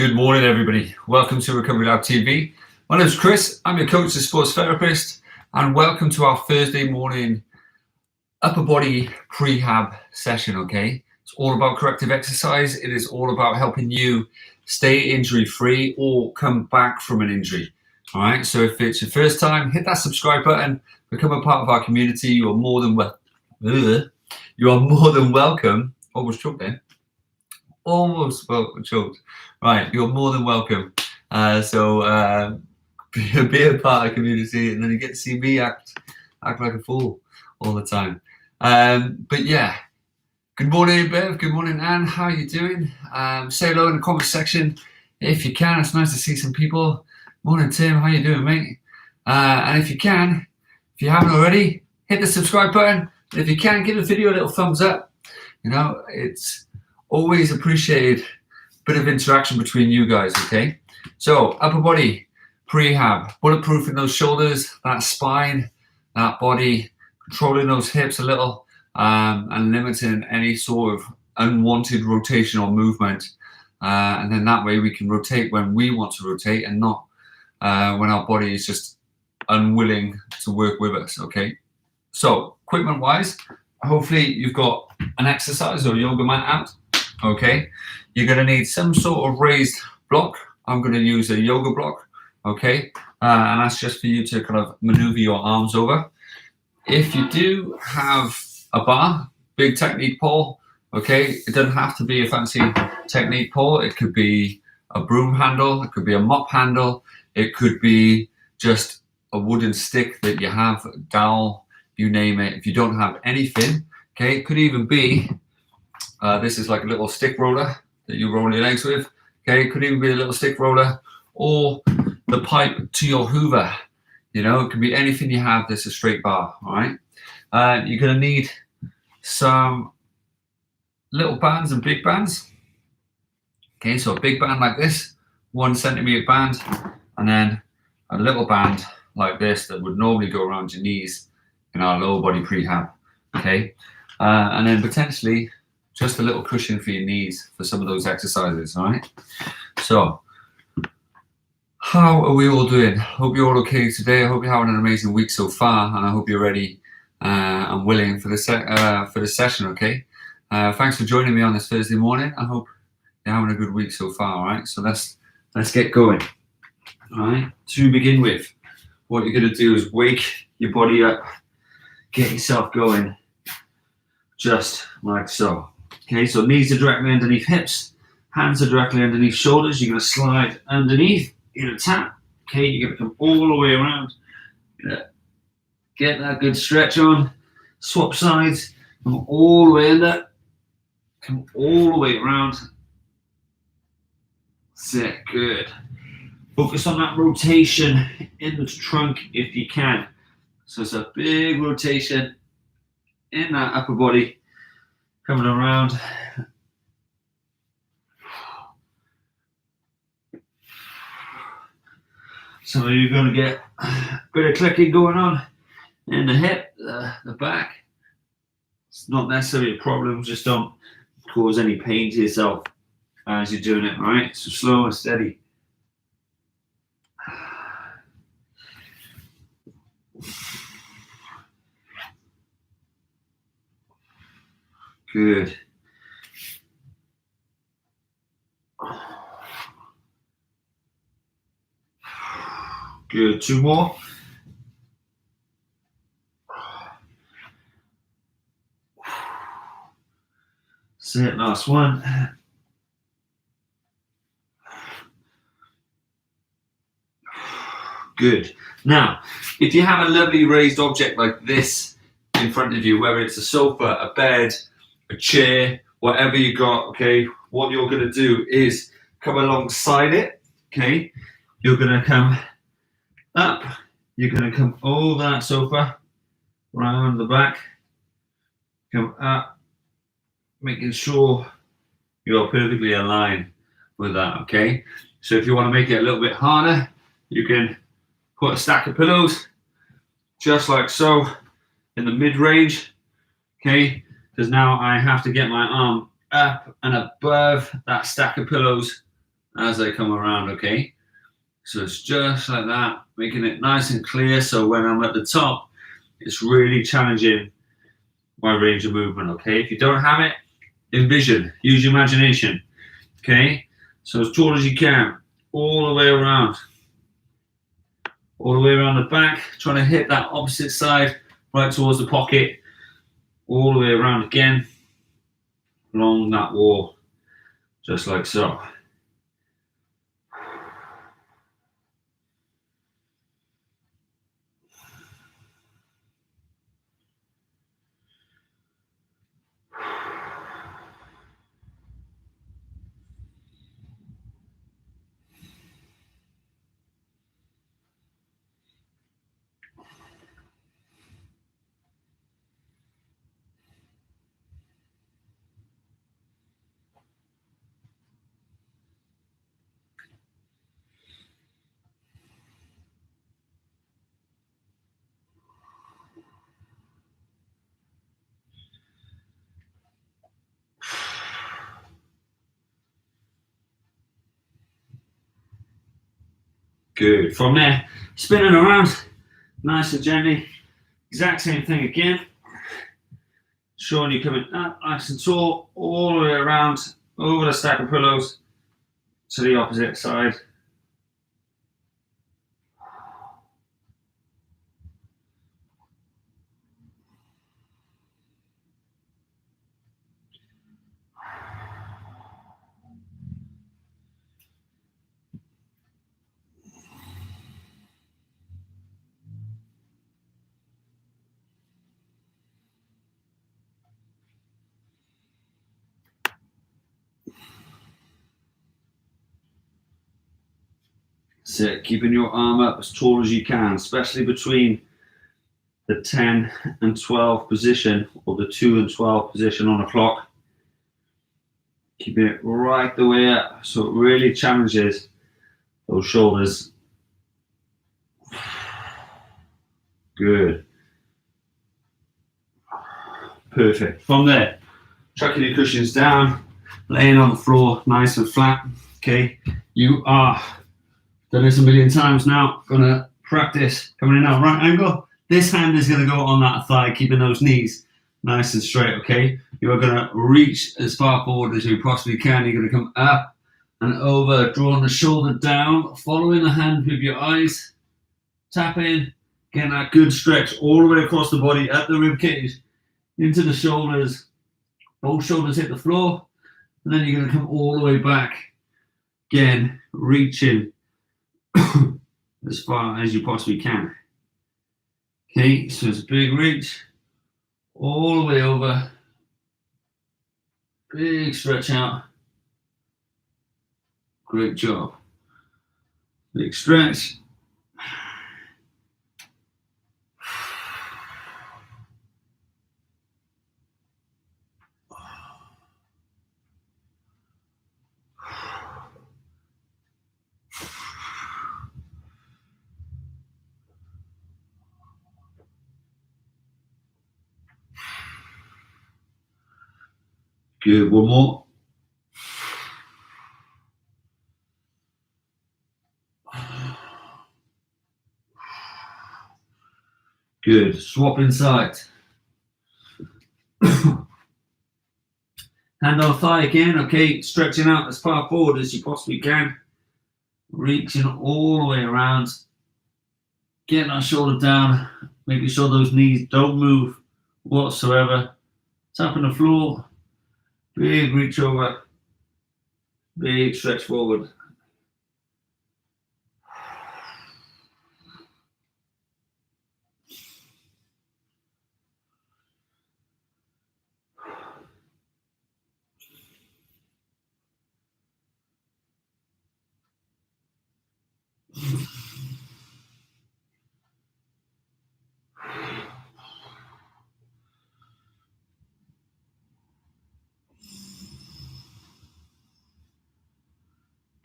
Good morning, everybody. Welcome to Recovery Lab TV. My name is Chris. I'm your coach and sports therapist, and welcome to our Thursday morning upper body prehab session. Okay, it's all about corrective exercise. It is all about helping you stay injury free or come back from an injury. All right. So if it's your first time, hit that subscribe button. Become a part of our community. You are more than welcome. Almost choked there. Almost choked. Right, you're more than welcome. So be a part of the community, and then you get to see me act like a fool all the time. But yeah, good morning, Bev. Good morning, Anne. How are you doing? Say hello in the comment section if you can. It's nice to see some people. Morning, Tim. How you doing, mate? And if you haven't already, hit the subscribe button. And if you can, give the video a little thumbs up. You know, it's always appreciated. Bit of interaction between you guys, okay? So upper body prehab, bulletproofing those shoulders, that spine, that body, controlling those hips a little, and limiting any sort of unwanted rotational movement. And then that way we can rotate when we want to rotate and not when our body is just unwilling to work with us, okay? So equipment wise, hopefully you've got an exercise or yoga mat out. Okay, you're going to need some sort of raised block. I'm going to use a yoga block, okay, and that's just for you to kind of maneuver your arms over. If you do have a bar, big technique pole, okay, it doesn't have to be a fancy technique pole. It could be a broom handle, it could be a mop handle, it could be just a wooden stick that you have, a dowel, you name it. If you don't have anything, okay, it could even be this is like a little stick roller that you roll your legs with. Okay, it could even be a little stick roller or the pipe to your Hoover. You know, it can be anything you have that's a straight bar. All right. You're going to need some little bands and big bands. Okay, so a big band like this, 1 centimeter band, and then a little band like this that would normally go around your knees in our lower body prehab. Okay, and then potentially just a little cushion for your knees for some of those exercises, all right? So, how are we all doing? Hope you're all okay today. I hope you're having an amazing week so far, and I hope you're ready and willing for the session, okay? Thanks for joining me on this Thursday morning. I hope you're having a good week so far, all right? So let's get going, all right? To begin with, what you're going to do is wake your body up, get yourself going, just like so. Okay, so knees are directly underneath hips, hands are directly underneath shoulders. You're going to slide underneath, you're going to tap. Okay, you're going to come all the way around. You're going to get that good stretch on, swap sides, come all the way under, come all the way around. That's it, good. Focus on that rotation in the trunk if you can. So it's a big rotation in that upper body. Coming around. Some of you are going to get a bit of clicking going on in the hip, the back. It's not necessarily a problem, just don't cause any pain to yourself as you're doing it, all right? So slow and steady. Good. Good. 2 more. That's it. Last one. Good. Now, if you have a lovely raised object like this in front of you, whether it's a sofa, a bed, a chair, whatever you got, okay, what you're going to do is come alongside it, okay? You're going to come up, you're going to come over that sofa, round the back, come up, making sure you're perfectly aligned with that, okay? So if you want to make it a little bit harder, you can put a stack of pillows, just like so, in the mid-range, okay? Because now I have to get my arm up and above that stack of pillows as I come around, okay? So it's just like that, making it nice and clear. So when I'm at the top, it's really challenging my range of movement, okay? If you don't have it, envision, use your imagination, okay? So as tall as you can, all the way around the back, trying to hit that opposite side, right towards the pocket, all the way around again, along that wall, just like so. Good. From there, spinning around, nice and gently. Exact same thing again. Showing you coming up nice and tall, all the way around, over the stack of pillows to the opposite side. That's it, keeping your arm up as tall as you can, especially between the 10 and 12 position, or the 2 and 12 position on the clock. Keeping it right the way up, so it really challenges those shoulders. Good. Perfect. From there, chucking your cushions down, laying on the floor nice and flat. Okay, you are done this a million times now. Gonna practice coming in at a right angle. This hand is gonna go on that thigh, keeping those knees nice and straight. Okay, you are gonna reach as far forward as you possibly can. You're gonna come up and over, drawing the shoulder down, following the hand with your eyes, tapping, getting that good stretch all the way across the body at the rib cage, into the shoulders. Both shoulders hit the floor, and then you're going to come all the way back. Again, reaching as far as you possibly can. Okay, so it's a big reach, all the way over. Big stretch out. Great job. Big stretch. Good, one more. Good, swap inside. Hand on thigh again, okay, stretching out as far forward as you possibly can. Reaching all the way around. Getting that shoulder down, making sure those knees don't move whatsoever. Tapping the floor, big reach over, big stretch forward.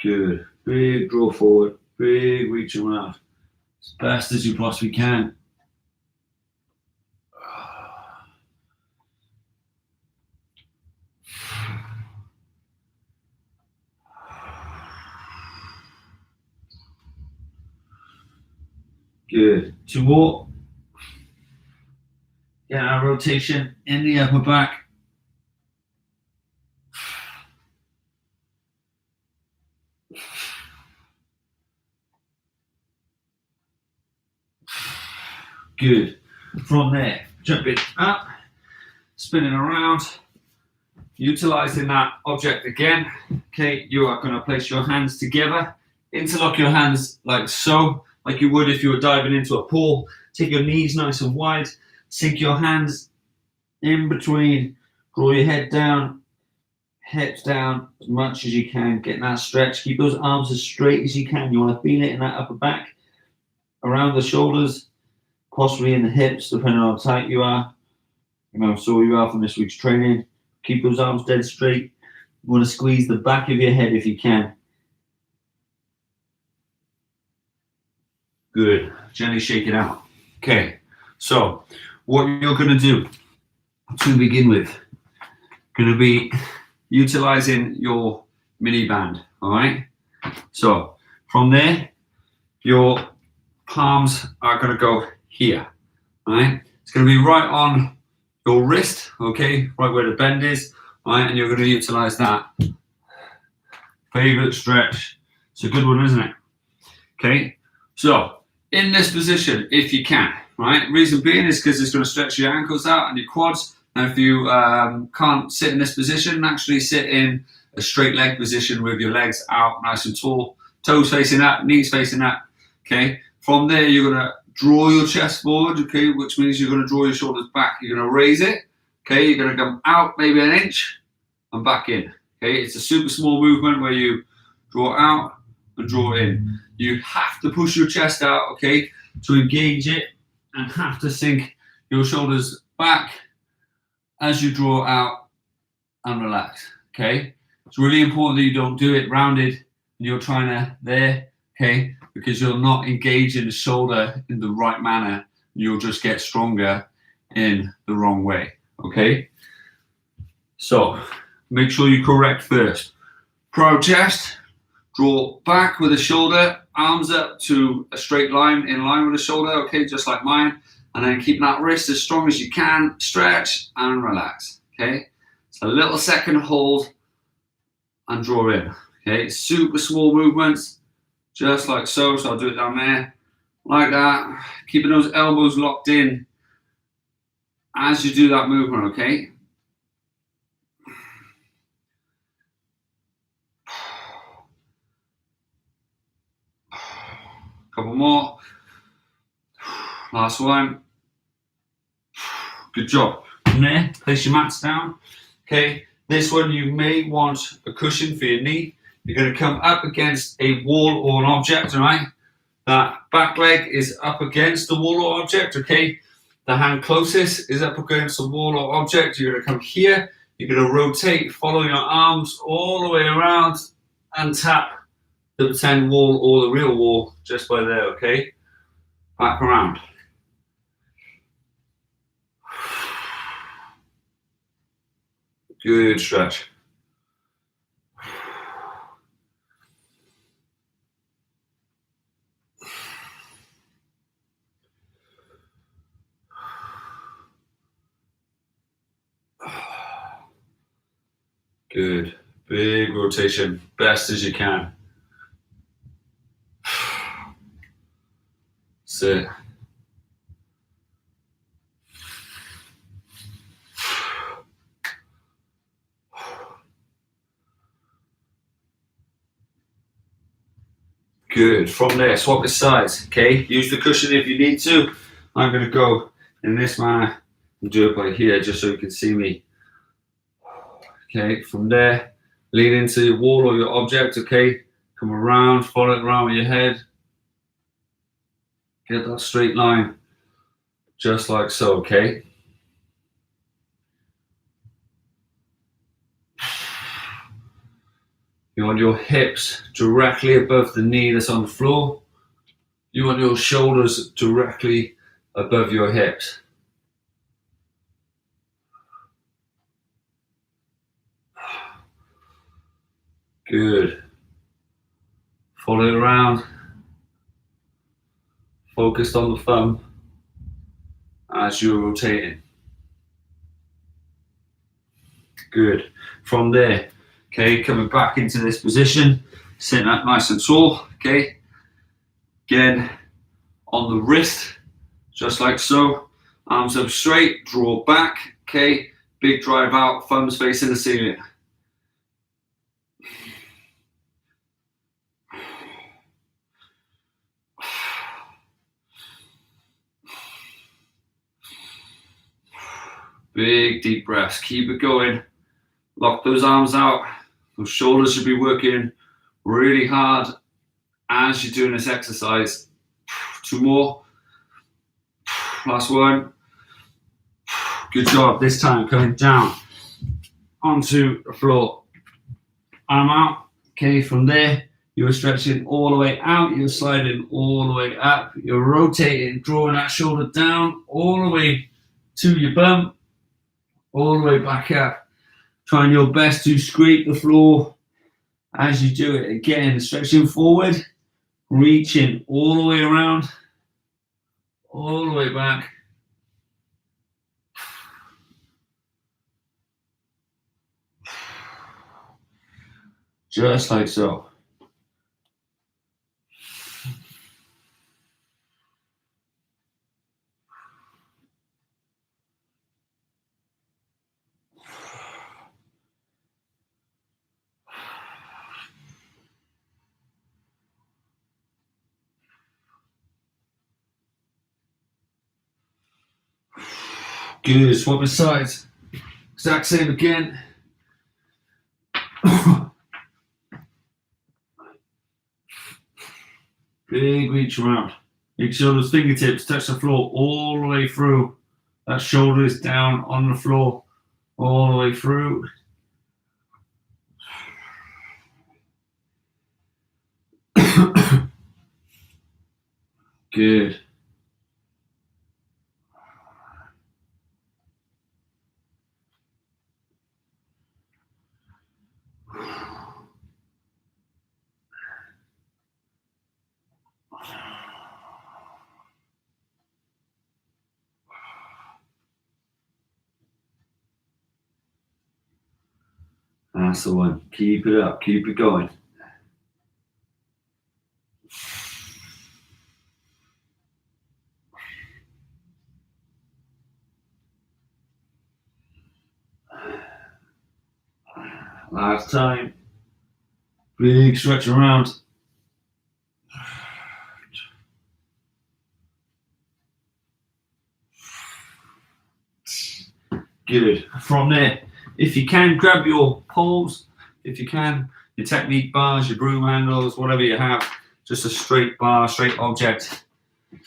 Good. Big draw forward, big reach around, as best as you possibly can. Good. 2 more. Get our rotation in the upper back. Good. From there, jumping up, spinning around, utilizing that object again. Okay, you are going to place your hands together, interlock your hands like so, like you would if you were diving into a pool. Take your knees nice and wide, sink your hands in between, draw your head down, hips down as much as you can, getting that stretch. Keep those arms as straight as you can. You want to feel it in that upper back, around the shoulders, possibly in the hips, depending on how tight you are. You know, so you are from this week's training. Keep those arms dead straight. You want to squeeze the back of your head if you can. Good. Gently shake it out. Okay. So what you're going to do to begin with, going to be utilizing your mini band. All right. So from there, your palms are going to go here. All right. It's going to be right on your wrist. Okay. Right where the bend is. All right. And you're going to utilize that. Favorite stretch. It's a good one, isn't it? Okay. So in this position, if you can, right? Reason being is because it's going to stretch your ankles out and your quads. Now, if you can't sit in this position, actually sit in a straight leg position with your legs out nice and tall, toes facing up, knees facing up. Okay. From there, you're going to draw your chest forward. Okay, which means you're going to draw your shoulders back. You're going to raise it. Okay, you're going to come out maybe an inch and back in. Okay, it's a super small movement where you draw out and draw in. You have to push your chest out, okay, to engage it, and have to sink your shoulders back as you draw out and relax, okay? It's really important that you don't do it rounded and you're trying to there, okay, because you'll not engage in the shoulder in the right manner. You'll just get stronger in the wrong way, okay? So make sure you correct first. Proud chest, draw back with the shoulder, arms up to a straight line, in line with the shoulder, okay, just like mine. And then keep that wrist as strong as you can, stretch and relax, okay? So a little second hold and draw in, okay? Super small movements, just like so. So I'll do it down there, like that. Keeping those elbows locked in as you do that movement, okay? Couple more. Last one. Good job. From there, place your mats down. Okay, this one you may want a cushion for your knee. You're going to come up against a wall or an object, all right? That back leg is up against the wall or object, okay? The hand closest is up against the wall or object. You're going to come here. You're going to rotate, follow your arms all the way around and tap the pretend wall or the real wall just by there, okay? Back around. Good stretch. Good. Big rotation, best as you can. Sit. Good. From there, swap the sides. Okay. Use the cushion if you need to. I'm going to go in this manner and do it by here just so you can see me. Okay. From there, lean into your wall or your object. Okay. Come around, follow it around with your head. Get that straight line, just like so. Okay. You want your hips directly above the knee that's on the floor. You want your shoulders directly above your hips. Good. Follow it around. focused on the thumb as you're rotating. Good. From there, okay, coming back into this position, sitting up nice and tall, okay. Again, on the wrist, just like so. Arms up straight, draw back, okay. Big drive out, thumbs facing the ceiling. Big deep breaths, keep it going. Lock those arms out. Those shoulders should be working really hard as you're doing this exercise. 2 more. Last one. Good job. This time coming down onto the floor. Arm out. Okay, from there, you're stretching all the way out. You're sliding all the way up. You're rotating, drawing that shoulder down all the way to your bum, all the way back up. Trying your best to scrape the floor as you do it. Again, stretching forward, reaching all the way around, all the way back. Just like so. Good, swapping sides. Exact same again. Big reach around. Make sure those fingertips touch the floor all the way through. That shoulder is down on the floor all the way through. Good. That's the one. Keep it up. Keep it going. Last time. Big stretch around. Good. From there, if you can, grab your poles. If you can, your technique bars, your broom handles, whatever you have. Just a straight bar, straight object.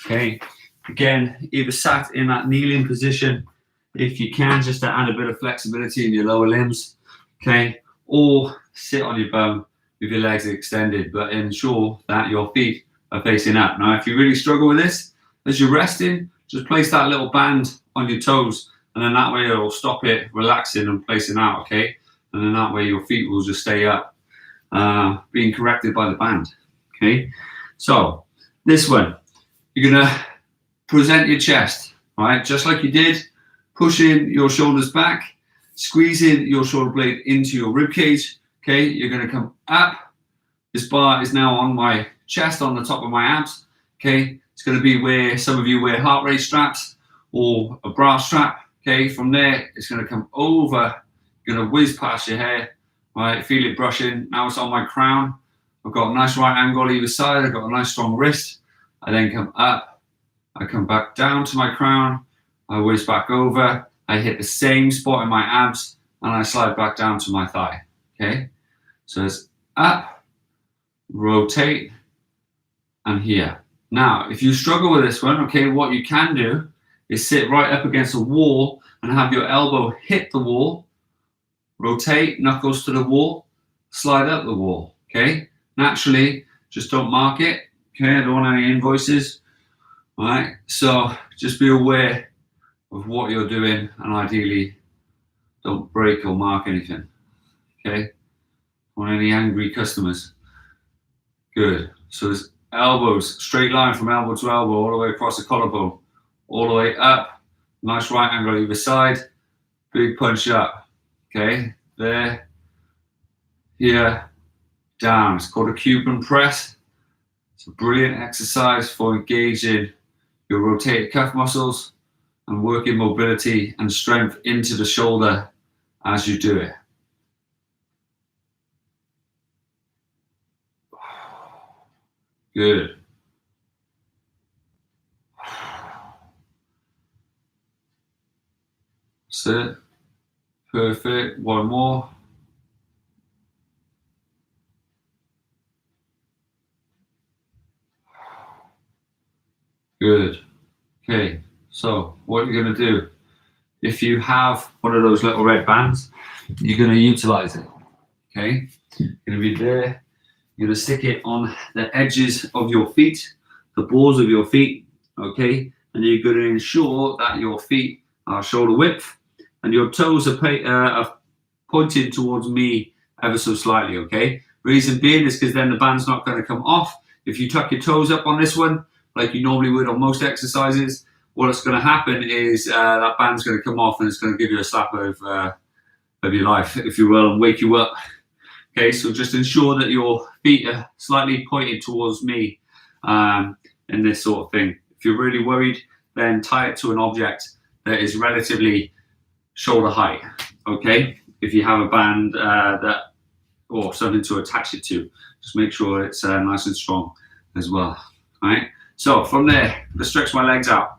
Okay. Again, either sat in that kneeling position, if you can, just to add a bit of flexibility in your lower limbs. Okay. Or sit on your bum with your legs extended, but ensure that your feet are facing up. Now, if you really struggle with this, as you're resting, just place that little band on your toes, and then that way it'll stop it relaxing and placing out, okay? And then that way your feet will just stay up, being corrected by the band, okay? So, this one, you're gonna present your chest, all right? Just like you did, pushing your shoulders back, squeezing your shoulder blade into your rib cage, okay? You're gonna come up. This bar is now on my chest, on the top of my abs, okay? It's gonna be where some of you wear heart rate straps or a bra strap, okay? From there, it's gonna come over, gonna whiz past your hair, right? Feel it brushing. Now it's on my crown. I've got a nice right angle either side. I've got a nice strong wrist. I then come up, I come back down to my crown, I whiz back over, I hit the same spot in my abs, and I slide back down to my thigh, okay? So it's up, rotate, and here. Now, if you struggle with this one, okay, what you can do is sit right up against a wall and have your elbow hit the wall, rotate, knuckles to the wall, slide up the wall, okay? Naturally, just don't mark it, okay? I don't want any invoices, all right? So just be aware of what you're doing, and ideally don't break or mark anything, okay? Or any angry customers. Good. So it's Elbows, straight line from elbow to elbow, all the way across the collarbone, all the way up. Nice right angle either side. Big punch up. Okay, there, here, down. It's called a Cuban press. It's a brilliant exercise for engaging your rotator cuff muscles and working mobility and strength into the shoulder as you do it. Good. That's it. Perfect. One more. Good. Okay, so what you're going to do, if you have one of those little red bands, you're going to utilize it. Okay, you're going to be there. You're going to stick it on the edges of your feet, the balls of your feet. Okay, and you're going to ensure that your feet are shoulder width and your toes are pointing towards me ever so slightly. Okay, reason being is because then the band's not going to come off. If you tuck your toes up on this one, like you normally would on most exercises, what's going to happen is that band's going to come off and it's going to give you a slap of your life, if you will, and wake you up. Okay, so just ensure that your feet are slightly pointed towards me in this sort of thing. If you're really worried, then tie it to an object that is relatively shoulder height. Okay, if you have a band or something to attach it to, just make sure it's nice and strong as well. All right. So from there, I'm going to stretch my legs out.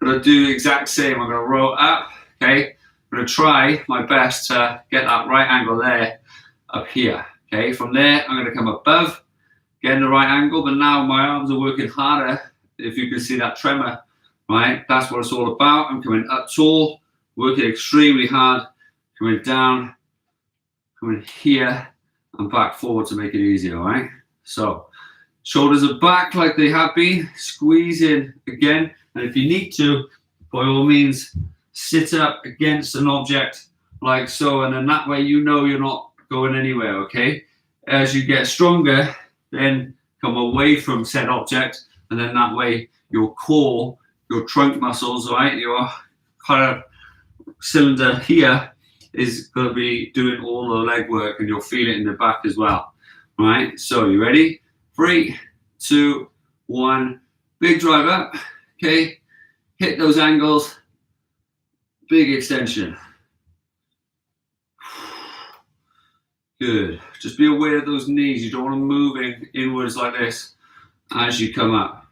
I'm going to do the exact same. I'm going to roll up, okay? I'm going to try my best to get that right angle there up here, okay? From there, I'm going to come above, getting the right angle, but now my arms are working harder, if you can see that tremor, right? That's what it's all about. I'm coming up tall, working extremely hard, coming down, coming here, and back forward to make it easier, all right? So, shoulders are back like they have been, squeeze in again, and if you need to, by all means, sit up against an object like so, and then that way you know you're not going anywhere, okay? As you get stronger, then come away from said object, and then that way your core, your trunk muscles, right, your kind of cylinder here is going to be doing all the leg work, and you'll feel it in the back as well, right? So you ready? 3, 2, 1, big drive up, okay, hit those angles, big extension. Good, just be aware of those knees, you don't want them moving inwards like this as you come up.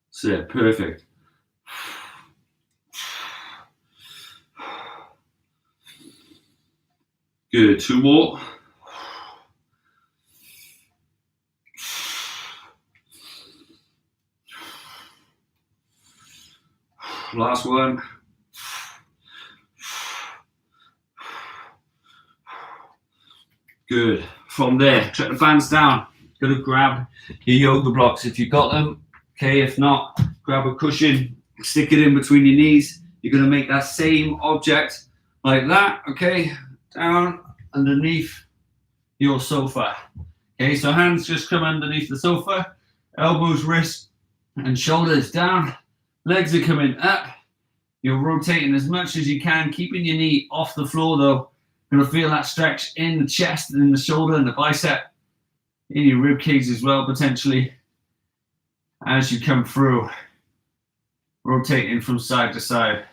That's it, perfect. Good, 2 more. Last one. Good. From there, check the bands down. Going to grab your yoga blocks if you've got them. Okay, if not, grab a cushion, stick it in between your knees. You're going to make that same object like that, okay? Down underneath your sofa. Okay, so hands just come underneath the sofa, elbows, wrists, and shoulders down. Legs are coming up. You're rotating as much as you can, keeping your knee off the floor though. You're going to feel that stretch in the chest and in the shoulder and the bicep, in your rib cage as well, potentially, as you come through, rotating from side to side.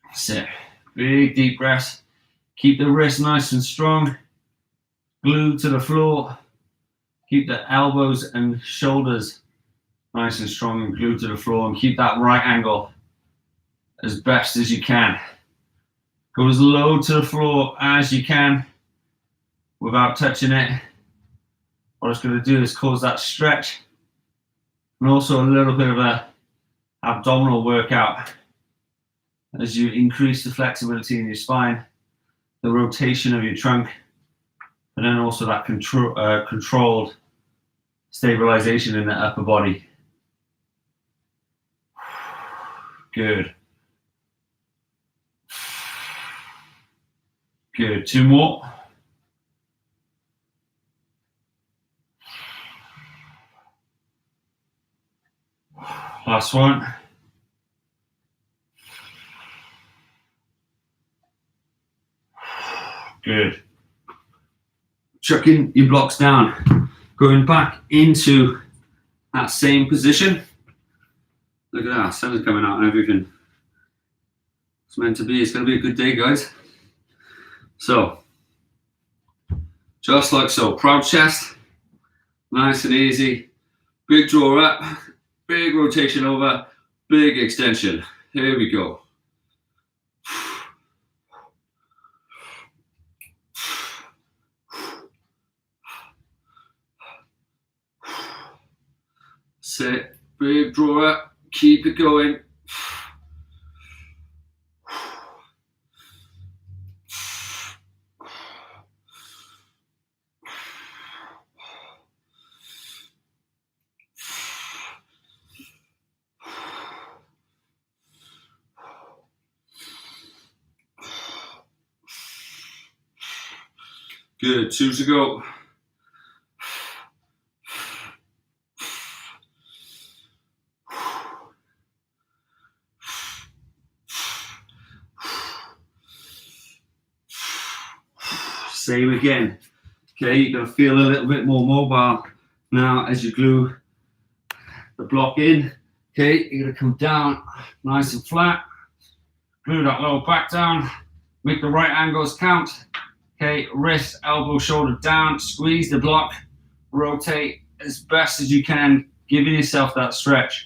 That's it. Big deep breaths. Keep the wrist nice and strong, glued to the floor. Keep the elbows and shoulders nice and strong and glued to the floor, and keep that right angle as best as you can. Go as low to the floor as you can without touching it. What it's going to do is cause that stretch and also a little bit of a abdominal workout as you increase the flexibility in your spine, the rotation of your trunk, and then also that controlled stabilization in the upper body. Good. Good. 2 more. Last one. Good. Chucking your blocks down, going back into that same position. Look at that, sun's coming out and everything. It's meant to be. It's going to be a good day, guys. So, just like so, proud chest, nice and easy. Big draw up, big rotation over, big extension. Here we go. Sit, big draw up, keep it going. Good, 2 to go. Same again. Okay, you're going to feel a little bit more mobile now as you glue the block in. Okay, you're going to come down nice and flat. Glue that lower back down. Make the right angles count. Okay, wrist, elbow, shoulder down. Squeeze the block. Rotate as best as you can, giving yourself that stretch.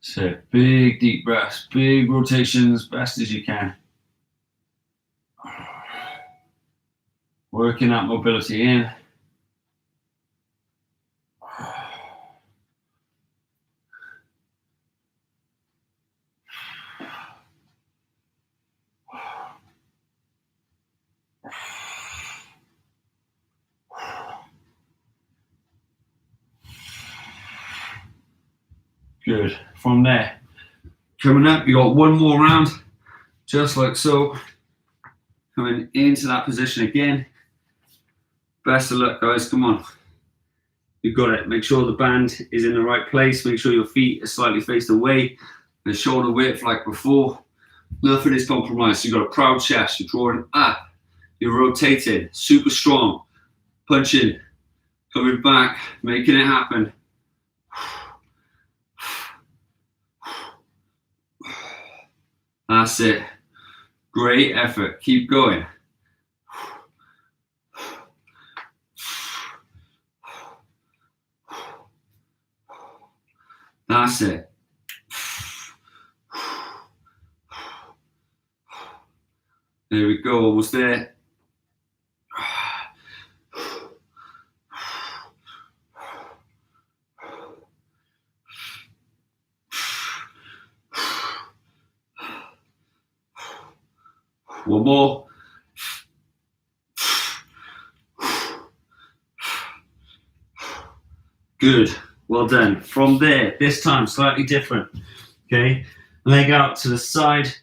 So big deep breaths, big rotations, best as you can. Working that mobility in. Good. From there, coming up, you got 1 more round, just like so. Coming into that position again. Best of luck, guys. Come on. You've got it. Make sure the band is in the right place. Make sure your feet are slightly faced away. The shoulder width like before. Nothing is compromised. You've got a proud chest. You're drawing up. You're rotating. Super strong. Punching. Coming back. Making it happen. That's it. Great effort. Keep going. That's it. There we go. Almost there. One more. Good. Well done. From there, this time slightly different. Okay. Leg out to the side.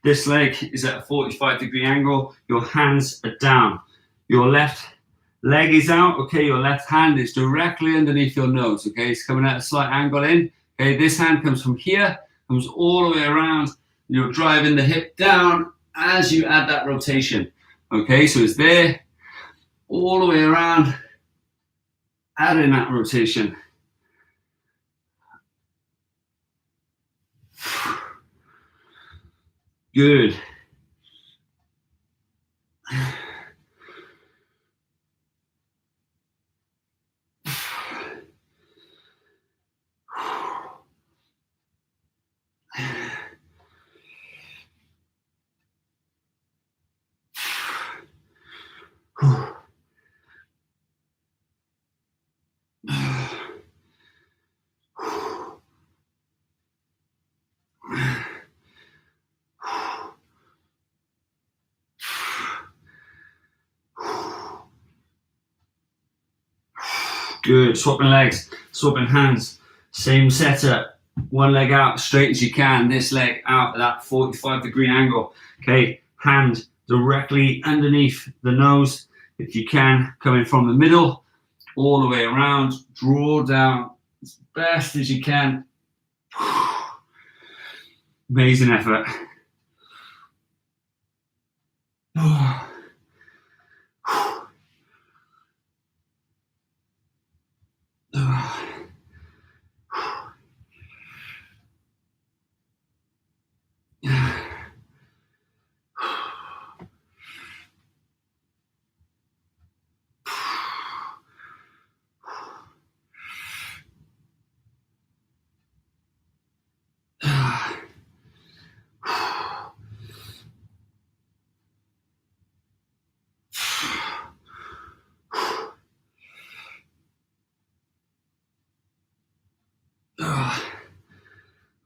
This leg is at a 45-degree angle. Your hands are down. Your left leg is out. Okay. Your left hand is directly underneath your nose. Okay. It's coming at a slight angle in. Okay. This hand comes from here, comes all the way around. You're driving the hip down as you add that rotation. Okay. So it's there, all the way around, adding that rotation. Good. Good. Swapping legs, swapping hands. Same setup. One leg out straight as you can. This leg out at that 45-degree angle. Okay. Hand directly underneath the nose. If you can, coming from the middle, all the way around. Draw down as best as you can. Amazing effort.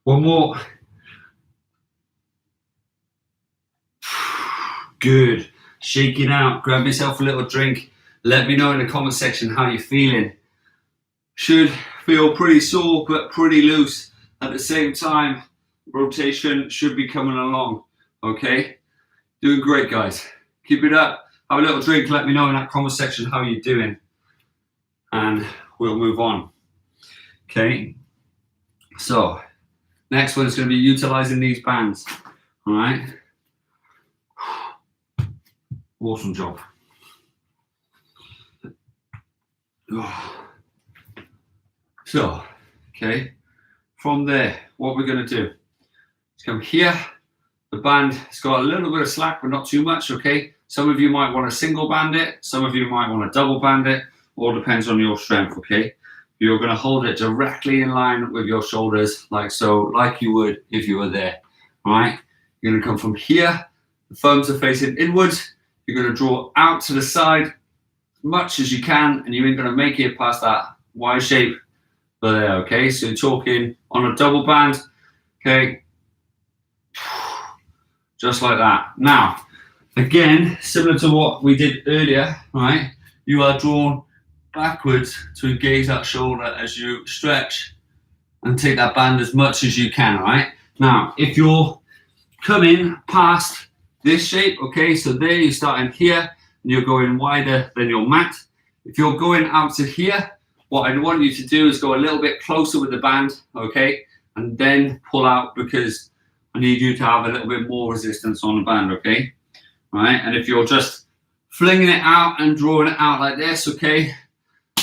One more. Good. Shake it out. Grab yourself a little drink. Let me know in the comment section how you're feeling. Should feel pretty sore but pretty loose. At the same time, rotation should be coming along. Okay? Doing great, guys. Keep it up. Have a little drink. Let me know in that comment section how you're doing. And we'll move on. Okay? So, next one is going to be utilizing these bands. All right? Awesome job. So, okay, from there, what we're going to do is come here. The band has got a little bit of slack, but not too much, okay? Some of you might want to single band it. Some of you might want to double band it. All depends on your strength, okay? You're going to hold it directly in line with your shoulders, like so, like you would if you were there, all right? You're going to come from here. The thumbs are facing inwards. You're going to draw out to the side as much as you can, and you ain't going to make it past that Y shape there, okay? So you're talking on a double band, okay? Just like that. Now, again, similar to what we did earlier, right? You are drawn backwards to engage that shoulder as you stretch and take that band as much as you can, right? Now, if you're coming past this shape, okay, so there you're starting here and you're going wider than your mat. If you're going out to here, what I want you to do is go a little bit closer with the band, okay, and then pull out, because I need you to have a little bit more resistance on the band, okay? All right, and if you're just flinging it out and drawing it out like this, okay,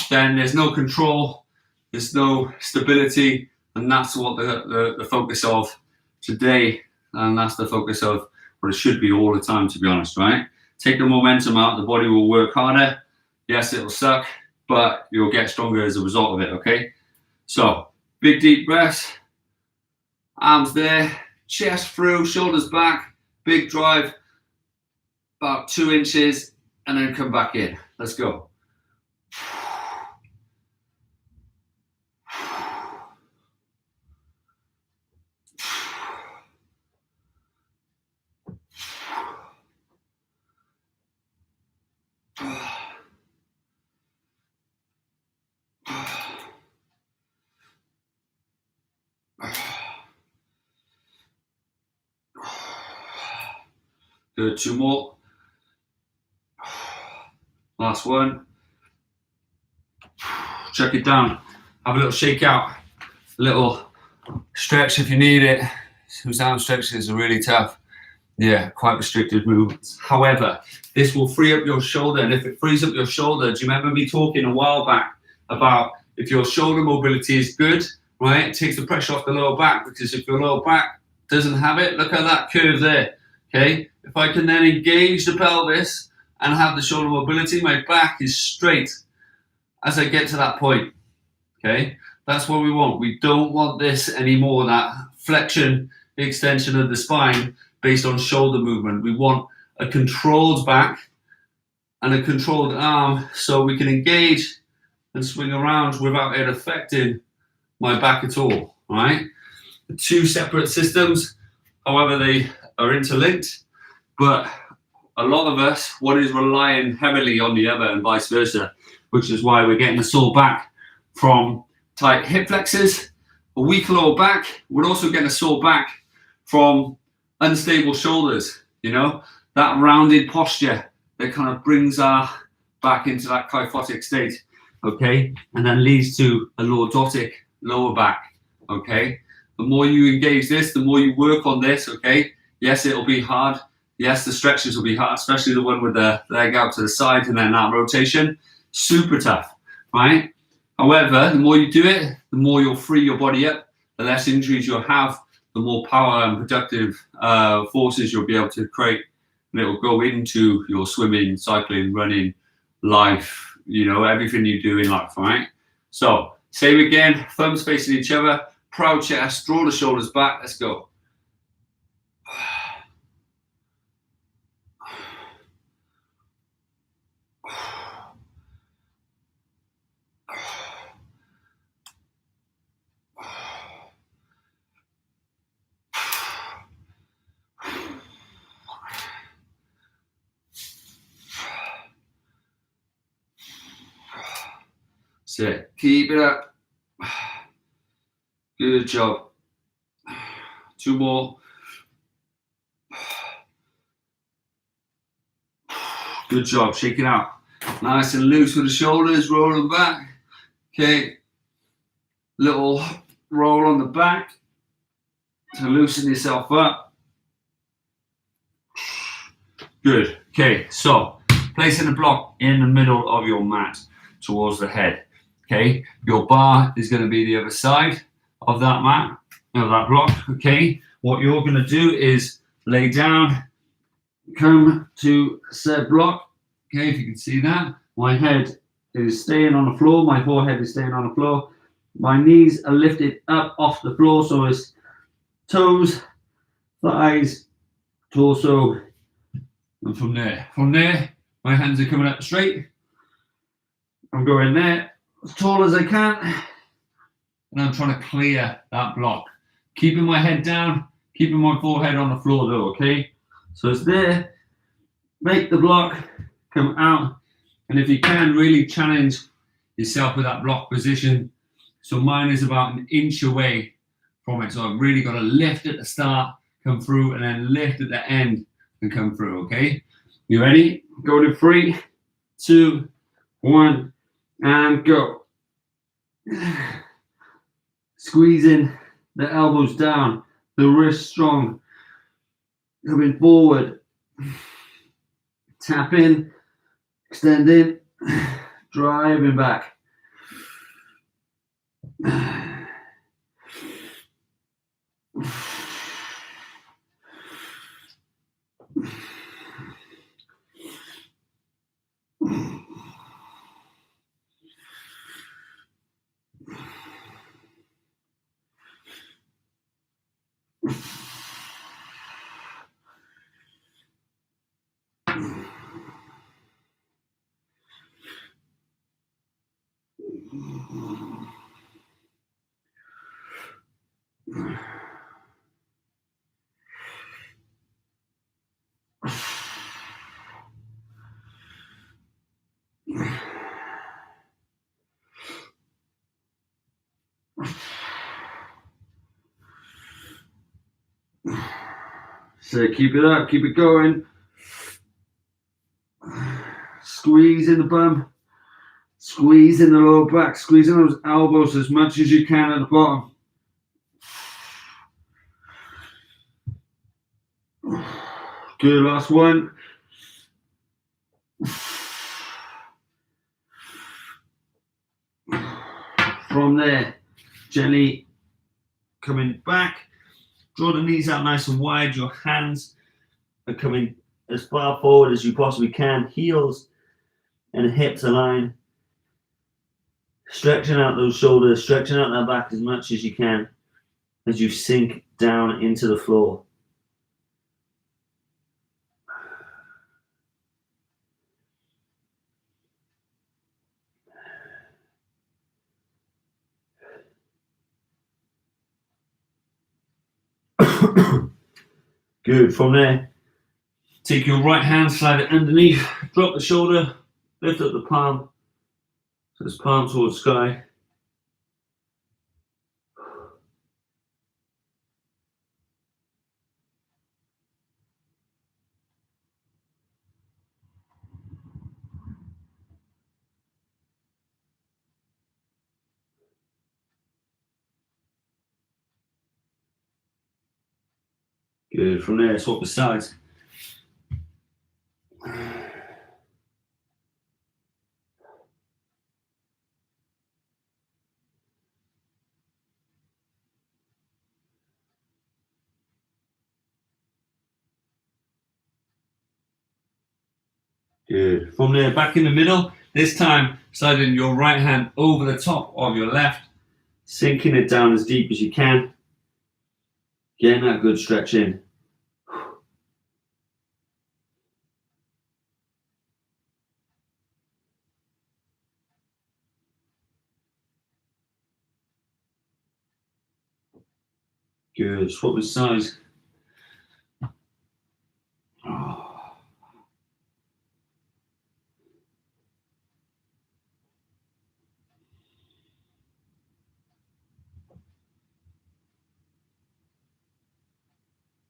then there's no control, there's no stability, and that's what the focus of today, and that's the focus of what it should be all the time, to be honest, right? Take the momentum out, the body will work harder. Yes, it'll suck, but you'll get stronger as a result of it, okay? So, big deep breaths, arms there, chest through, shoulders back, big drive, about 2 inches, and then come back in. Let's go. Good, 2 more. Last one. Check it down. Have a little shake out, a little stretch if you need it. Some down stretches are really tough. Yeah, quite restricted movements. However, this will free up your shoulder, and if it frees up your shoulder, do you remember me talking a while back about if your shoulder mobility is good, right? It takes the pressure off the lower back, because if your lower back doesn't have it, look at that curve there, okay? If I can then engage the pelvis and have the shoulder mobility, my back is straight as I get to that point, okay? That's what we want. We don't want this anymore, that flexion, extension of the spine based on shoulder movement. We want a controlled back and a controlled arm, so we can engage and swing around without it affecting my back at all. Right? Two separate systems, however, they are interlinked, but a lot of us, one is relying heavily on the other and vice versa, which is why we're getting a sore back from tight hip flexors, a weak lower back. We're also getting a sore back from unstable shoulders, you know, that rounded posture that kind of brings our back into that kyphotic state, okay, and then leads to a lordotic lower back, okay. The more you engage this, the more you work on this, okay. Yes, it'll be hard. Yes, the stretches will be hard, especially the one with the leg out to the side and then that rotation. Super tough, right? However, the more you do it, the more you'll free your body up, the less injuries you'll have, the more power and productive forces you'll be able to create. And it will go into your swimming, cycling, running, life, you know, everything you do in life, right? So, same again, thumbs facing each other, proud chest, draw the shoulders back, let's go. Sit. Keep it up. Good job. Two more. Good job. Shake it out. Nice and loose with the shoulders. Roll them back. Okay. Little roll on the back to loosen yourself up. Good. Okay. So placing the block in the middle of your mat towards the head. Okay, your bar is going to be the other side of that mat, of that block. Okay, what you're going to do is lay down, come to said block. Okay, if you can see that, my head is staying on the floor, my forehead is staying on the floor, my knees are lifted up off the floor, so it's toes, thighs, torso, and from there, my hands are coming up straight. I'm going there as tall as I can, and I'm trying to clear that block, keeping my head down, keeping my forehead on the floor though, okay? So it's there, make the block, come out, and if you can, really challenge yourself with that block position. So mine is about an inch away from it, so I've really got to lift at the start, come through, and then lift at the end and come through, okay? You ready? Go to 3, 2, 1, and go. Squeezing the elbows down, the wrists strong, coming forward, tap in, extend in, driving back. So keep it up, keep it going. Squeeze in the bum, squeeze in the lower back, squeeze in those elbows as much as you can at the bottom. Good, last one. From there, gently coming back, draw the knees out nice and wide, your hands are coming as far forward as you possibly can, heels and hips align, stretching out those shoulders, stretching out that back as much as you can as you sink down into the floor. Good. From there, take your right hand, slide it underneath, drop the shoulder, lift up the palm. So it's palm towards the sky. Good. From there, swap the sides. Good. From there, back in the middle. This time, sliding your right hand over the top of your left, sinking it down as deep as you can. Getting that good stretch in. Good. Swap the sides.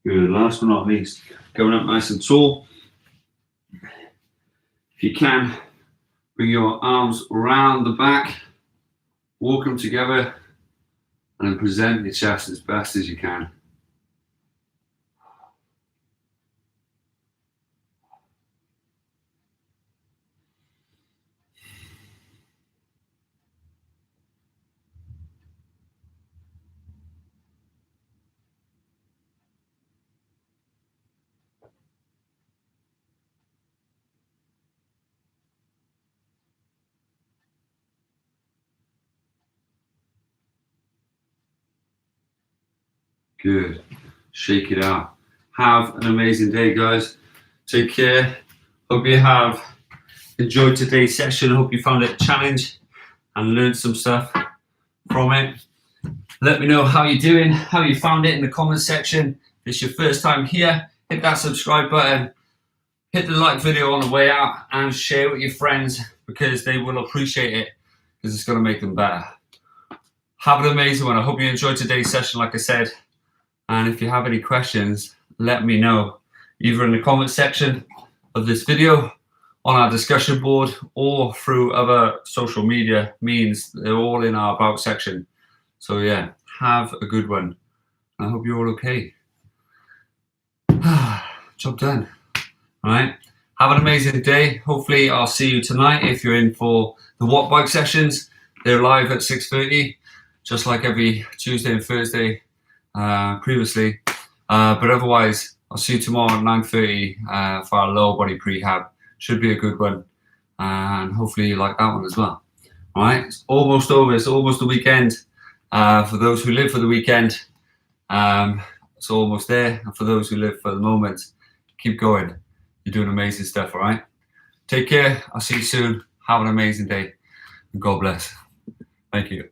Good. Last but not least, going up nice and tall. If you can, bring your arms around the back, walk them together, and then present your chest as best as you can. Good. Shake it out. Have an amazing day, guys. Take care. Hope you have enjoyed today's session. Hope you found it a challenge and learned some stuff from it. Let me know how you're doing, how you found it in the comments section. If it's your first time here, hit that subscribe button, hit the like video on the way out, and share with your friends because they will appreciate it because it's going to make them better. Have an amazing one. I hope you enjoyed today's session, like I said. And if you have any questions, let me know, either in the comment section of this video, on our discussion board, or through other social media means. They're all in our about section. So yeah, have a good one. I hope you're all okay. Job done. All right. Have an amazing day. Hopefully I'll see you tonight if you're in for the Watt Bike sessions. They're live at 6:30, just like every Tuesday and Thursday previously. But otherwise, I'll see you tomorrow at 9:30 for our lower body prehab. Should be a good one. And hopefully you like that one as well. All right. It's almost over. It's almost the weekend. For those who live for the weekend, it's almost there. And for those who live for the moment, keep going. You're doing amazing stuff, all right? Take care. I'll see you soon. Have an amazing day. And God bless. Thank you.